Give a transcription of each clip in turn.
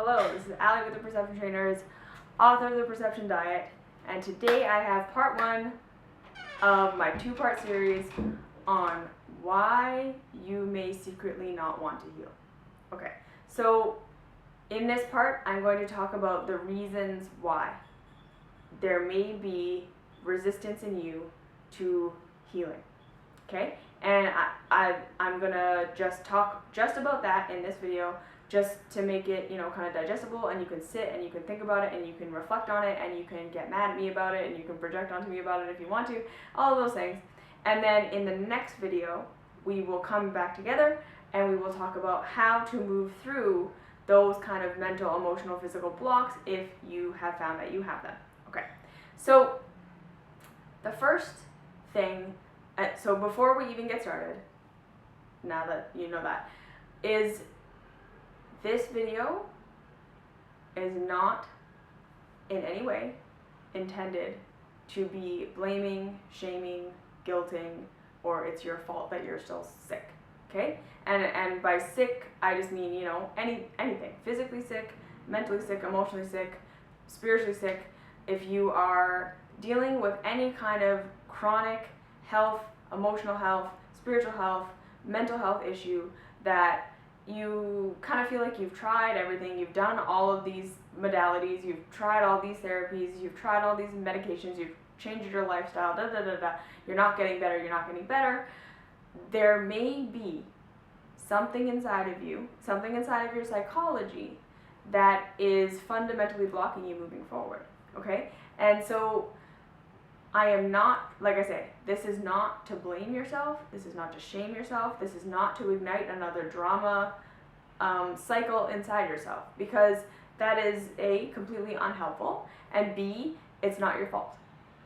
Hello, this is Allie with the Perception Trainers, author of The Perception Diet, and today I have part one of my two-part series on why you may secretly not want to heal. Okay, so in this part, I'm going to talk about the reasons why there may be resistance in you to healing. Okay, and I'm gonna just talk just about that in this video, just to make it, kind of digestible, and you can sit and you can think about it and you can reflect on it and you can get mad at me about it and you can project onto me about it if you want to, all of those things. And then in the next video, we will come back together and we will talk about how to move through those kind of mental, emotional, physical blocks if you have found that you have them. Okay, so the first thing, so before we even get started, now that you know that, is this video is not in any way intended to be blaming, shaming, guilting, or it's your fault that you're still sick, okay? And by sick, I just mean, anything. Physically sick, mentally sick, emotionally sick, spiritually sick. If you are dealing with any kind of chronic health, emotional health, spiritual health, mental health issue that you kind of feel like you've tried everything, you've done all of these modalities, you've tried all these therapies, you've tried all these medications, you've changed your lifestyle, you're not getting better, there may be something inside of you, something inside of your psychology that is fundamentally blocking you moving forward, okay? And so I am not, like I say, this is not to blame yourself, this is not to shame yourself, this is not to ignite another drama cycle inside yourself, because that is A, completely unhelpful, and B, it's not your fault,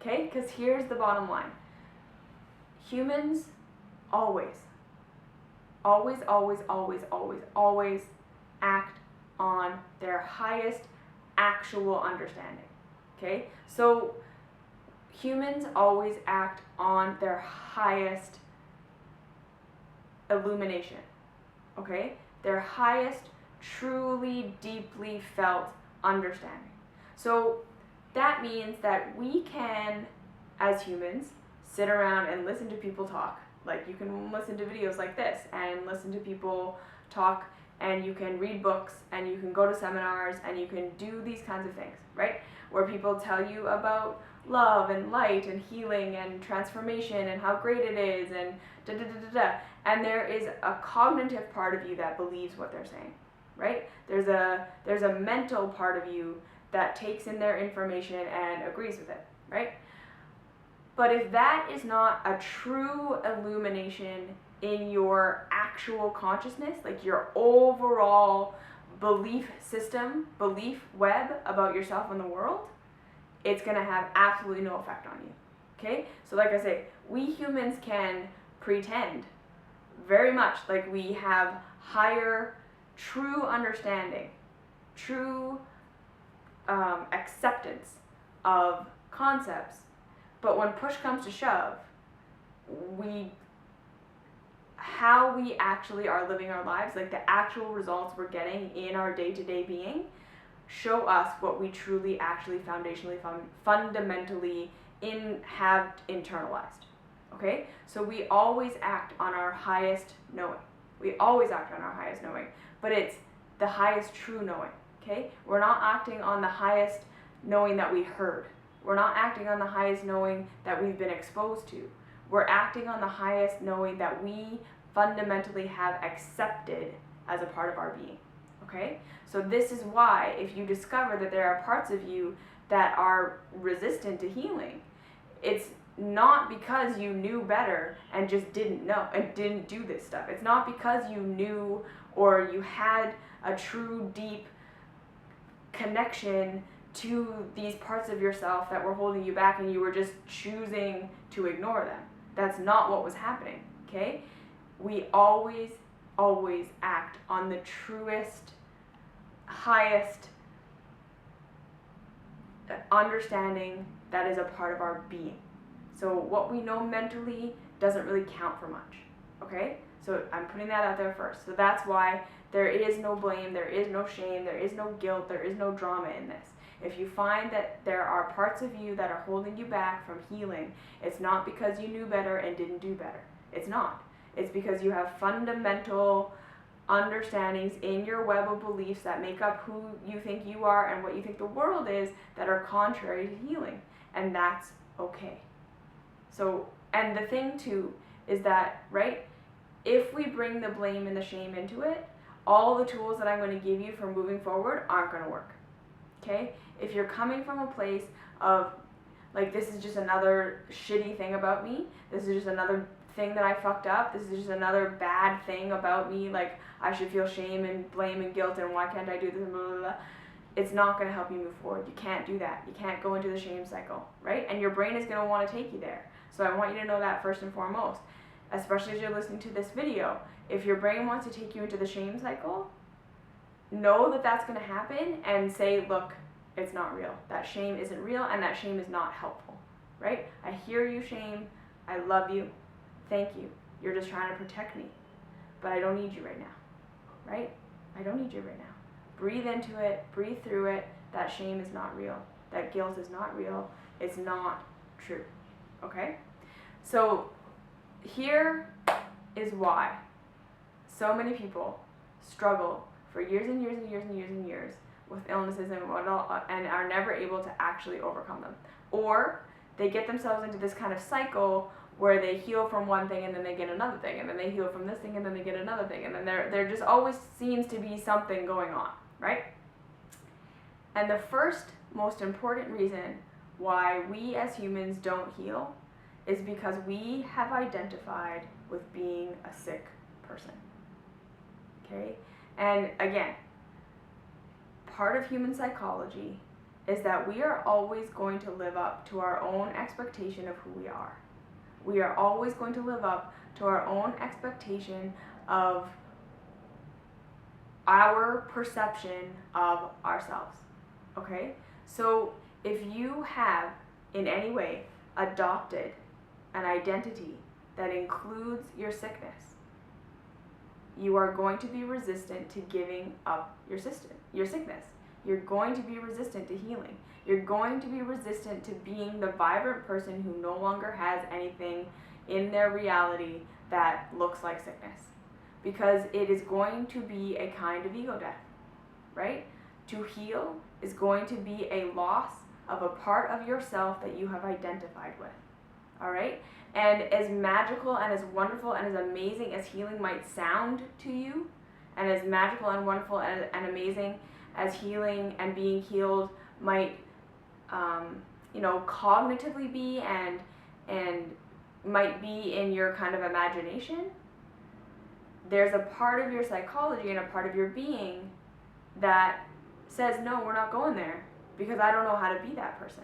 okay? Because here's the bottom line. Humans always act on their highest actual understanding, okay? So humans always act on their highest illumination, okay? Their highest, truly, deeply felt understanding. So that means that we can, as humans, sit around and listen to people talk. Like, you can listen to videos like this and listen to people talk, and you can read books and you can go to seminars and you can do these kinds of things, right? Where people tell you about love and light and healing and transformation and how great it is and and there is a cognitive part of you that believes what they're saying, right? There's a mental part of you that takes in their information and agrees with it, right? But if that is not a true illumination in your actual consciousness, like your overall belief system, belief web about yourself and the world, it's going to have absolutely no effect on you, okay? So like I say, we humans can pretend very much like we have higher, true understanding, true acceptance of concepts, but when push comes to shove, how we actually are living our lives, like the actual results we're getting in our day-to-day being, show us what we truly, actually, foundationally, fundamentally have internalized, okay? So we always act on our highest knowing. We always act on our highest knowing, but it's the highest true knowing, okay? We're not acting on the highest knowing that we heard. We're not acting on the highest knowing that we've been exposed to. We're acting on the highest knowing that we fundamentally have accepted as a part of our being. Okay? So this is why, if you discover that there are parts of you that are resistant to healing, it's not because you knew better and just didn't know and didn't do this stuff. It's not because you knew or you had a true, deep connection to these parts of yourself that were holding you back and you were just choosing to ignore them. That's not what was happening, okay? We always act on the truest, highest understanding that is a part of our being. So what we know mentally doesn't really count for much, okay? So I'm putting that out there first. So that's why There is no blame, there is no shame, there is no guilt, there is no drama in this. If you find that there are parts of you that are holding you back from healing, it's not because you knew better and didn't do better. It's not. It's because you have fundamental understandings in your web of beliefs that make up who you think you are and what you think the world is that are contrary to healing. And that's okay. So, and the thing too is that, right, if we bring the blame and the shame into it, all the tools that I'm going to give you for moving forward aren't going to work. Okay? If you're coming from a place of, like, this is just another shitty thing about me, this is just another thing that I fucked up, this is just another bad thing about me, like, I should feel shame and blame and guilt and why can't I do this, blah, blah, blah. It's not going to help you move forward. You can't do that. You can't go into the shame cycle, right? And your brain is going to want to take you there. So I want you to know that first and foremost, especially as you're listening to this video. If your brain wants to take you into the shame cycle, know that that's going to happen and say, look, it's not real. That shame isn't real and that shame is not helpful, right? I hear you, shame. I love you. Thank you. You're just trying to protect me. But I don't need you right now, right? I don't need you right now. Breathe into it. Breathe through it. That shame is not real. That guilt is not real. It's not true, okay? So here is why so many people struggle for years and years and years and years and years with illnesses and are never able to actually overcome them. Or they get themselves into this kind of cycle where they heal from one thing and then they get another thing, and then they heal from this thing and then they get another thing, and then there just always seems to be something going on, right? And the first most important reason why we as humans don't heal is because we have identified with being a sick person, okay? And again, part of human psychology is that we are always going to live up to our own expectation of who we are. We are always going to live up to our own expectation of our perception of ourselves, okay? So if you have in any way adopted an identity that includes your sickness, you are going to be resistant to giving up your sickness. You're going to be resistant to healing. You're going to be resistant to being the vibrant person who no longer has anything in their reality that looks like sickness. Because it is going to be a kind of ego death, right? To heal is going to be a loss of a part of yourself that you have identified with, all right? And as magical and as wonderful and as amazing as healing might sound to you, and as magical and wonderful and amazing as healing and being healed might, cognitively be and might be in your kind of imagination, there's a part of your psychology and a part of your being that says, no, we're not going there because I don't know how to be that person,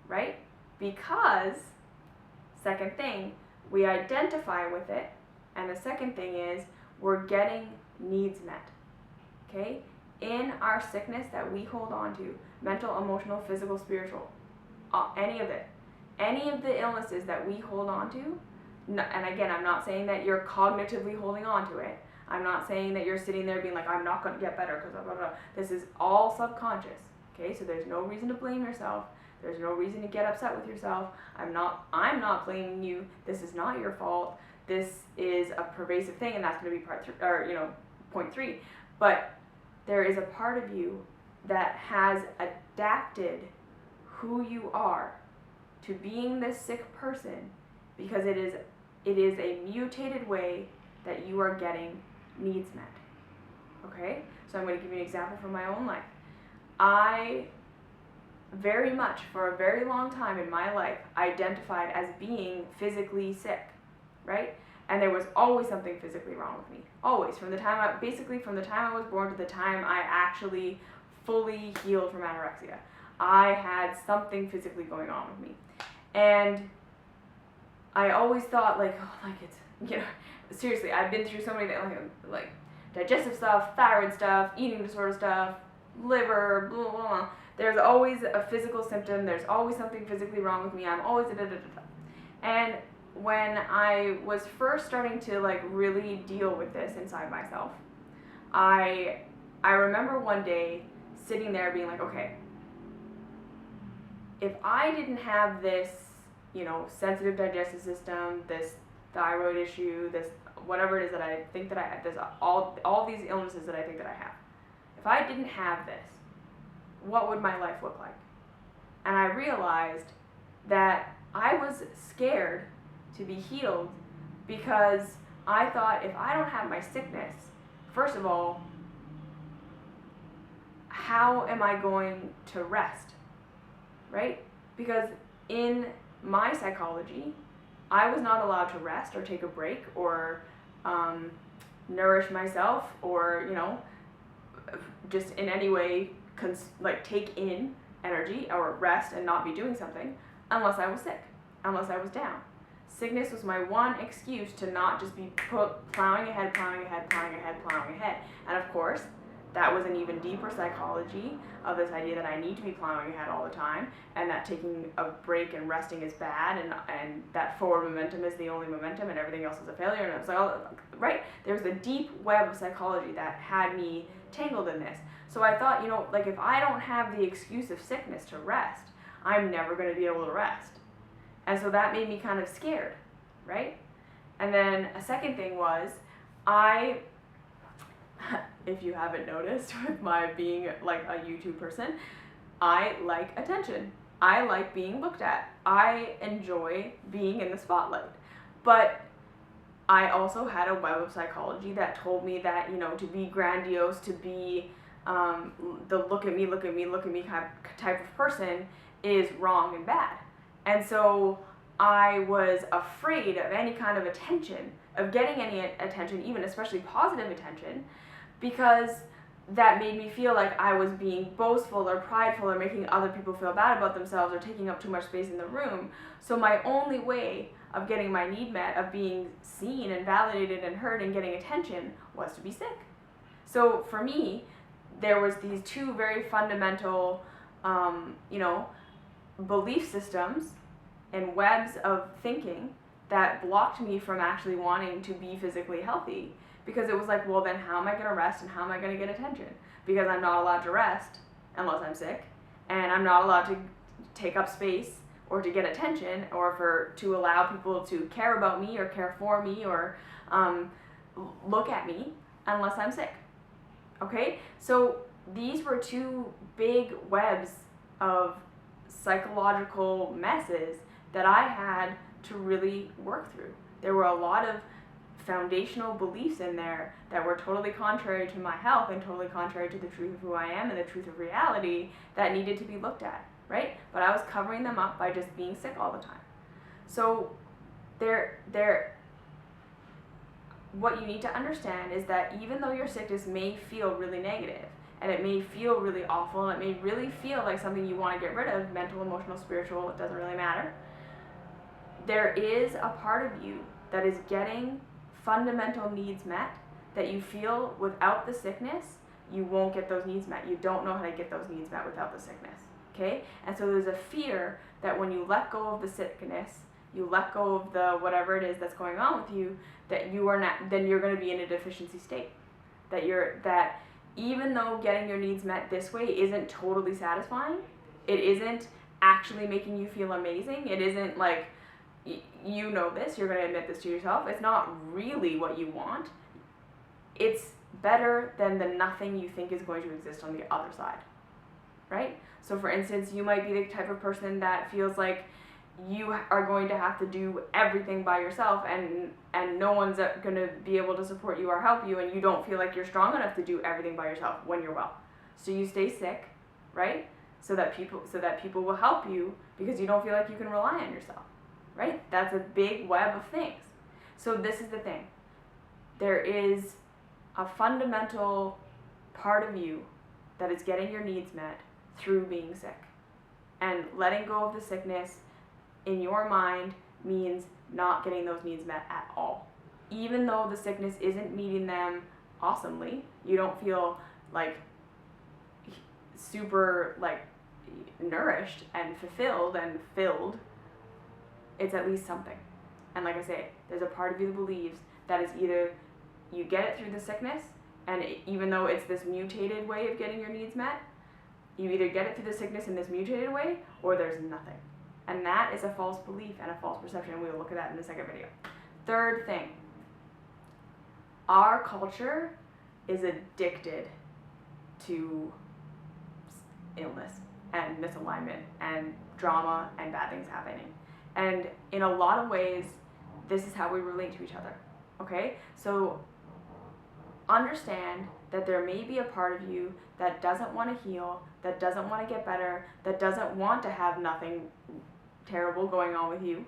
right? Because, second thing, we identify with it, and the second thing is we're getting needs met, okay? In our sickness that we hold on to, mental, emotional, physical, spiritual, any of it, any of the illnesses that we hold on to, and again, I'm not saying that you're cognitively holding on to it. I'm not saying that you're sitting there being like, I'm not going to get better because blah, blah, blah. This is all subconscious, okay? So there's no reason to blame yourself. There's no reason to get upset with yourself. I'm not blaming you. This is not your fault. This is a pervasive thing, and that's going to be point 3. But there is a part of you that has adapted who you are to being this sick person because it is a mutated way that you are getting needs met, okay? So I'm going to give you an example from my own life. I very much, for a very long time in my life, identified as being physically sick, right? And there was always something physically wrong with me. Always. From the time I was born to the time I actually fully healed from anorexia, I had something physically going on with me. And I always thought seriously, I've been through so many things, like digestive stuff, thyroid stuff, eating disorder stuff, liver, blah, blah, blah. There's always a physical symptom. There's always something physically wrong with me. I'm always And when I was first starting to really deal with this inside myself, I remember one day sitting there being like, okay, if I didn't have this, sensitive digestive system, this thyroid issue, this whatever it is that I think that I have, this all these illnesses that I think that I have, if I didn't have this, what would my life look like? And I realized that I was scared to be healed because I thought, if I don't have my sickness, first of all, how am I going to rest, right? Because in my psychology, I was not allowed to rest or take a break or nourish myself or, just in any way take in energy or rest and not be doing something unless I was sick, unless I was down. Sickness was my one excuse to not just be plowing ahead. And of course, that was an even deeper psychology of this idea that I need to be plowing ahead all the time, and that taking a break and resting is bad, and that forward momentum is the only momentum, and everything else is a failure. And it was right, there's a deep web of psychology that had me tangled in this. So I thought, if I don't have the excuse of sickness to rest, I'm never going to be able to rest. And so that made me kind of scared, right? And then a second thing was, if you haven't noticed with my being like a YouTube person, I like attention. I like being looked at. I enjoy being in the spotlight. But I also had a web of psychology that told me that, to be grandiose, to be the look at me type of person is wrong and bad. And so I was afraid of any kind of attention, of getting any attention, even especially positive attention, because that made me feel like I was being boastful or prideful or making other people feel bad about themselves or taking up too much space in the room. So my only way of getting my need met, of being seen and validated and heard and getting attention, was to be sick. So for me, there was these two very fundamental, belief systems and webs of thinking that blocked me from actually wanting to be physically healthy. Because it was like, well, then how am I going to rest and how am I going to get attention? Because I'm not allowed to rest unless I'm sick, and I'm not allowed to take up space or to get attention or to allow people to care about me or care for me or look at me unless I'm sick. Okay? So these were two big webs of psychological messes that I had to really work through. There were a lot of foundational beliefs in there that were totally contrary to my health and totally contrary to the truth of who I am and the truth of reality that needed to be looked at, right? But I was covering them up by just being sick all the time. So what you need to understand is that even though your sickness may feel really negative and it may feel really awful and it may really feel like something you want to get rid of, mental, emotional, spiritual, it doesn't really matter, there is a part of you that is getting fundamental needs met that you feel without the sickness, you won't get those needs met. You don't know how to get those needs met without the sickness, okay? And so there's a fear that when you let go of the sickness, you let go of the whatever it is that's going on with you, that you are not, then you're going to be in a deficiency state. That even though getting your needs met this way isn't totally satisfying, it isn't actually making you feel amazing, it isn't like, you know this, you're going to admit this to yourself, it's not really what you want, it's better than the nothing you think is going to exist on the other side, right? So for instance, you might be the type of person that feels like you are going to have to do everything by yourself and no one's going to be able to support you or help you, and you don't feel like you're strong enough to do everything by yourself when you're well. So you stay sick, right? So that people will help you because you don't feel like you can rely on yourself. Right? That's a big web of things. So this is the thing. There is a fundamental part of you that is getting your needs met through being sick. And letting go of the sickness in your mind means not getting those needs met at all. Even though the sickness isn't meeting them awesomely, you don't feel like super nourished and fulfilled and filled, it's at least something. And like I say, there's a part of you that believes that is either you get it through the sickness And even though it's this mutated way of getting your needs met, you either get it through the sickness in this mutated way, or there's nothing. And that is a false belief and a false perception. We will look at that in the second video. Third thing, our culture is addicted to illness and misalignment and drama and bad things happening. And in a lot of ways, this is how we relate to each other, okay? So understand that there may be a part of you that doesn't want to heal, that doesn't want to get better, that doesn't want to have nothing terrible going on with you,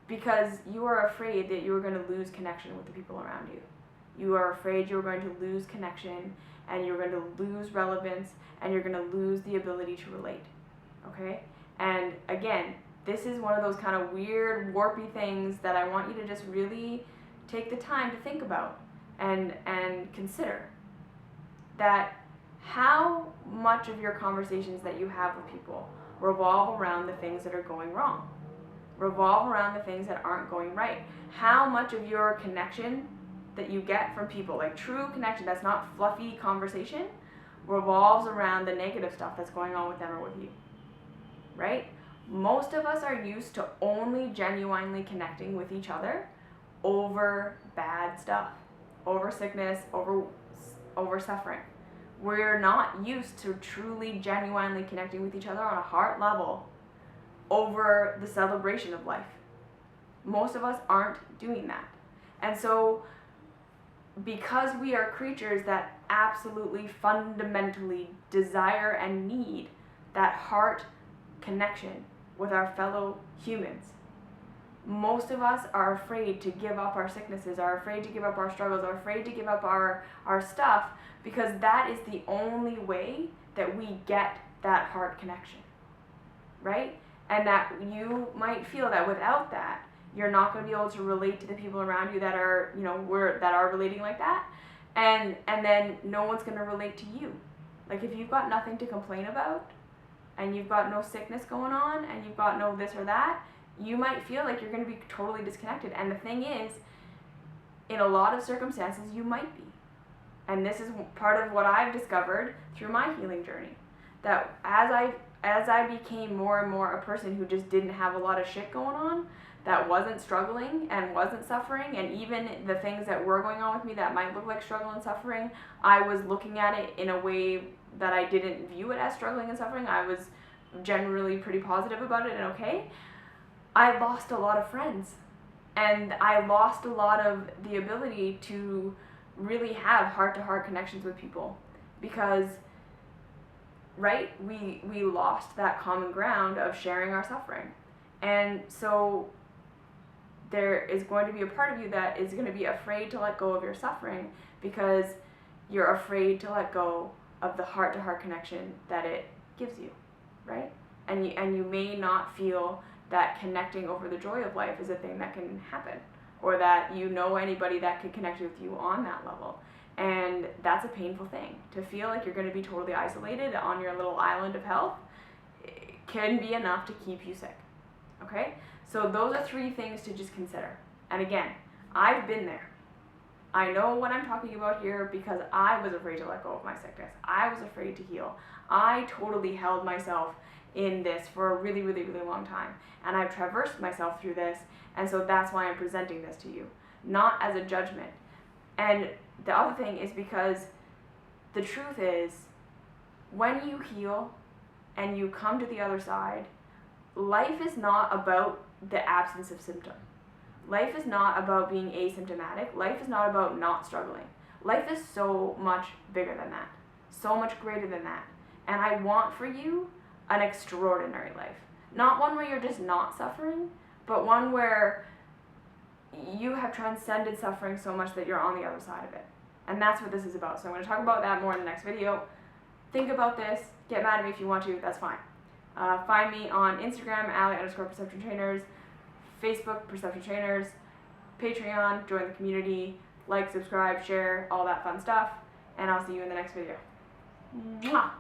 because you are afraid that you're going to lose connection with the people around you. You are afraid you're going to lose connection, and you're going to lose relevance, and you're going to lose the ability to relate, okay? And again, this is one of those kind of weird, warpy things that I want you to just really take the time to think about and consider. That how much of your conversations that you have with people revolve around the things that are going wrong, revolve around the things that aren't going right. How much of your connection that you get from people, like true connection that's not fluffy conversation, revolves around the negative stuff that's going on with them or with you, right? Most of us are used to only genuinely connecting with each other over bad stuff, over sickness, over suffering. We're not used to truly, genuinely connecting with each other on a heart level over the celebration of life. Most of us aren't doing that. And so, because we are creatures that absolutely fundamentally desire and need that heart connection with our fellow humans, most of us are afraid to give up our sicknesses, are afraid to give up our struggles, are afraid to give up our stuff, because that is the only way that we get that heart connection, right? And that you might feel that without that, you're not going to be able to relate to the people around you that are, that are relating like that, and then no one's going to relate to you. Like, if you've got nothing to complain about, and you've got no sickness going on, and you've got no this or that, you might feel like you're going to be totally disconnected. And the thing is, in a lot of circumstances, you might be. And this is part of what I've discovered through my healing journey. That as I became more and more a person who just didn't have a lot of shit going on, that wasn't struggling and wasn't suffering, and even the things that were going on with me that might look like struggle and suffering, I was looking at it in a way that I didn't view it as struggling and suffering. I was generally pretty positive about it and okay. I lost a lot of friends, and I lost a lot of the ability to really have heart-to-heart connections with people, because right, we lost that common ground of sharing our suffering. And so there is going to be a part of you that is going to be afraid to let go of your suffering, because you're afraid to let go of the heart-to-heart connection that it gives you, right? And you may not feel that connecting over the joy of life is a thing that can happen, or that you know anybody that could connect with you on that level. And that's a painful thing. To feel like you're going to be totally isolated on your little island of health can be enough to keep you sick, okay? So those are 3 things to just consider. And again, I've been there. I know what I'm talking about here, because I was afraid to let go of my sickness. I was afraid to heal. I totally held myself in this for a really, really, really long time. And I've traversed myself through this, and so that's why I'm presenting this to you, not as a judgment. And the other thing is because the truth is, when you heal and you come to the other side, life is not about the absence of symptom. Life is not about being asymptomatic. Life is not about not struggling. Life is so much bigger than that, so much greater than that. And I want for you an extraordinary life. Not one where you're just not suffering, but one where you have transcended suffering so much that you're on the other side of it. And that's what this is about. So I'm going to talk about that more in the next video. Think about this. Get mad at me if you want to. That's fine. Find me on Instagram, ally_perception_trainers, Facebook, Perception Trainers, Patreon, join the community, like, subscribe, share, all that fun stuff. And I'll see you in the next video. Mwah!